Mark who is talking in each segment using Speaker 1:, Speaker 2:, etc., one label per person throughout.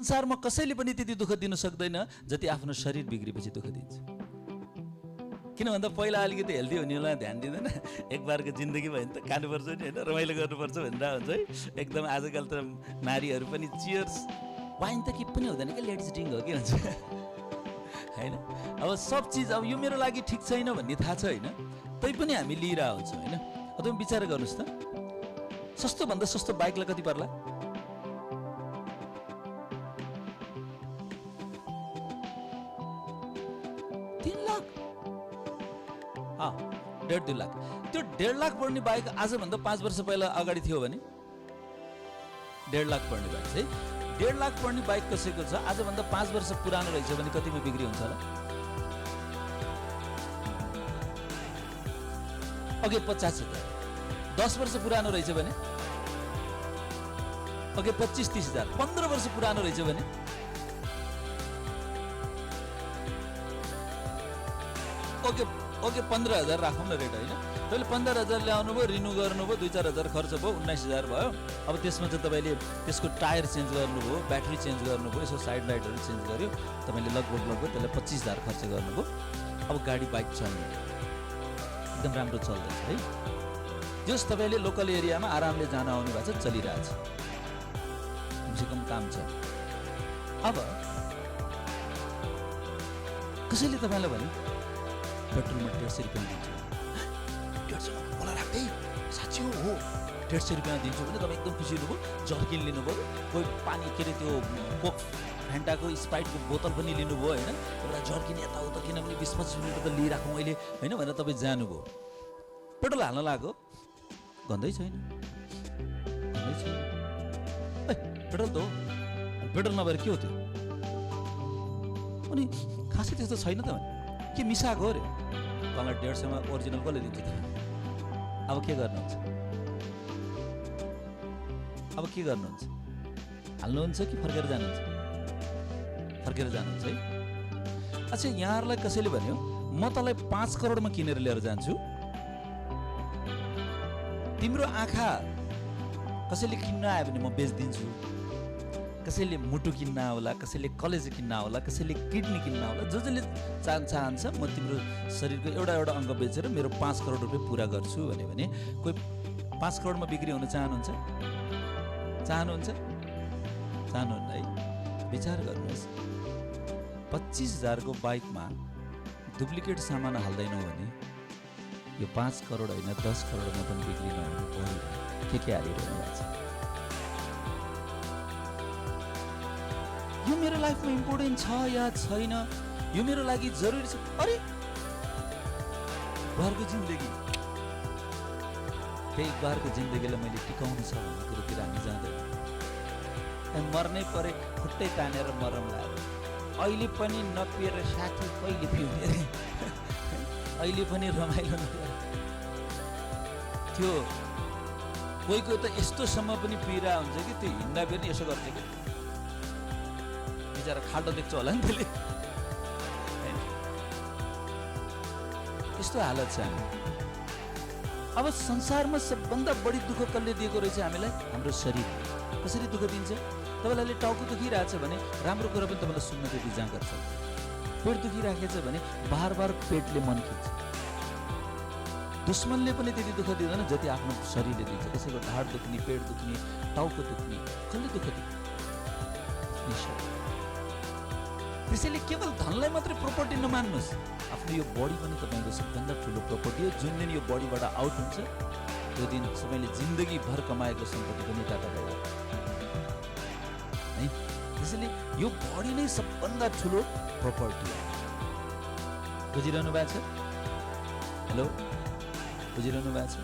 Speaker 1: संसारमा कसैले पनि त्यति दुःख दिन सक्दैन जति आफ्नो शरीर बिग्रेपछि दुःख दिन्छ। किन भन्दा पहिला अलिकति हेल्दी हुनेलाई ध्यान दिँदैन, एक बारको जिन्दगी भयो भने त खानुपर्छ नि होइन, रमाइलो गर्नुपर्छ भनेर हुन्छ है। एकदम आजकल त नारीहरू पनि चियर्स, वाइन त के पनि हुँदैन कि लेडिज ड्रिङ्क हो कि भन्छ होइन। अब सब चिज अब यो मेरो लागि ठिक छैन भन्ने थाहा छ होइन, तै पनि हामी लिइरहेको हुन्छौँ होइन। तपाईँ विचार गर्नुहोस् त, सस्तो भन्दा सस्तो बाइकलाई कति पर्ला? 3 लाख, 1.5-2 लाख। त्यो 1.5 लाख पर्ने बाइक आजभन्दा 5 वर्ष पहिला अगाडि थियो भने 1.5 लाख पर्ने बाइक चाहिँ 1.5 लाख पर्ने बाइक कसैको छ आजभन्दा 5 वर्ष पुरानो रहेछ भने कतिमा बिक्री हुन्छ होला? अघि 50,000। 10 वर्ष पुरानो रहेछ भने अघि 25-30,000। 15 वर्ष पुरानो रहेछ भने ओके 15,000 राखौँ न रेट होइन। तपाईँले 15,000 ल्याउनु भयो, रिन्यू गर्नुभयो, 2-4 हजार खर्च भयो, 19,000 भयो। अब त्यसमा चाहिँ तपाईँले त्यसको टायर चेन्ज गर्नुभयो, ब्याट्री चेन्ज गर्नुभयो, यसो साइड लाइटहरू चेन्ज गर्यो, तपाईँले लगभग त्यसलाई 25,000 खर्च गर्नुभयो। अब गाडी बाइक चल्नु एकदम राम्रो चल्दैछ है। जस तपाईँले लोकल एरियामा आरामले जान आउने भएको छ, चलिरहेछ, कमसेकम काम छ। अब कसैले तपाईँलाई भने पेट्रोलमा 150 रुपियाँ दिन्छु, 150 मलाई राख्दै साँच्ची हो 150 रुपियाँ दिन्छु भने तपाईँ एकदम खुसी हुनुभयो, जर्किन लिनुभयो, कोही पानी के अरे त्यो कोक फ्यान्टाको स्प्राइटको बोतल पनि लिनुभयो होइन, एउटा जर्किन यताउता, किनभने 20-25 मिनट त लिइराखौँ अहिले होइन भनेर तपाईँ जानुभयो। पेट्रोल हाल्न लाग्यो, गन्दै छैन, पेट्रोल त हो, पेट्रोल नभएर के हो त्यो? अनि खासै त्यस्तो छैन त भने के मिसाएको अरे? तँलाई 150 मा ओरिजिनल कसले दिन्छ त? अब के गर्नुहुन्छ? अब के गर्नुहुन्छ? हाल्नुहुन्छ कि फर्केर जानुहुन्छ? फर्केर जानुहुन्छ है। अच्छा, यहाँहरूलाई कसैले भन्यो म तँलाई 5 करोडमा किनेर लिएर जान्छु, तिम्रो आँखा कसैले किन्न आयो भने म बेचिदिन्छु, कसैले मुटु किन्न होला, कसैले कलेज किन्न होला, कसैले किडनी किन्न होला, जसले चाहन्छ म तिम्रो शरीरको एउटा अङ्ग बेचेर मेरो 5 करोड रुपियाँ पुरा गर्छु भने कोही 5 करोडमा बिक्री हुन चाहनुहुन्छ? चाहनुहुन्न है। विचार गर्नुहोस्, 25,000 को बाइकमा डुप्लिकेट सामान हाल्दैनौ भने यो 5 करोड होइन 10 करोडमा पनि बिक्री नहुनु पर्यो। के हालिरहनु भएको छ? यो मेरो लाइफमा इम्पोर्टेन्ट छ या छैन, यो मेरो लागि जरुरी छ? अरे घरको जिन्दगी, त्यही घरको जिन्दगीलाई मैले टिकाउनु छ भन्ने कुरोतिर हामी जाँदैन। मर्नै परे खुट्टै तानेर मरम लाग्यो। अहिले पनि नपिएर साथी कहिले पिउने अरे, अहिले पनि रमाइलो नगर त्यो। कोही त यस्तोसम्म पनि पिरा हुन्छ कि त्यो हिँड्दा पनि यसो गर्छ कि बिचरा खाल्टो देख्छ होला नि त्यसले, यस्तो हालत छ हामी। अब संसारमा सबभन्दा बढी दुःख कसले दिएको रहेछ हामीलाई? हाम्रो शरीर। कसरी दुःख दिन्छ? तपाईँलाई अहिले टाउको दुखिरहेछ भने राम्रो कुरा पनि तपाईँलाई सुन्न त्यति जहाँ गर्छ। पेट दुखिराखेछ भने बार पेटले मन खिच्छ। दुश्मनले पनि त्यति दुःख दिँदैन जति आफ्नो शरीरले दिन्छ। कसैको ढाड दुख्ने, पेट दुख्ने, टाउको दुख्ने, कसले दुःख दिन्छ? त्यसैले केवल धनलाई मात्रै प्रोपर्टी नमान्नुहोस्, आफ्नो यो बडी पनि तपाईँको सबभन्दा ठुलो प्रोपर्टी हो। जुन दिन यो बडीबाट आउट हुन्छ त्यो दिन सबैले जिन्दगीभर कमाएको सम्पत्ति पनि टाटा भयो है। त्यसैले यो बडी नै सबभन्दा ठुलो प्रोपर्टी हो। बुझिरहनु भएको छ? हेलो, बुझिरहनु भएको छ?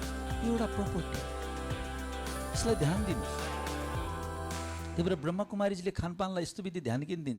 Speaker 1: यो एउटा प्रोपर्टी, यसलाई ध्यान दिनुहोस्। त्यही भएर ब्रह्मकुमारीजीले खानपानलाई यस्तो विधि ध्यान किन दिन्छ?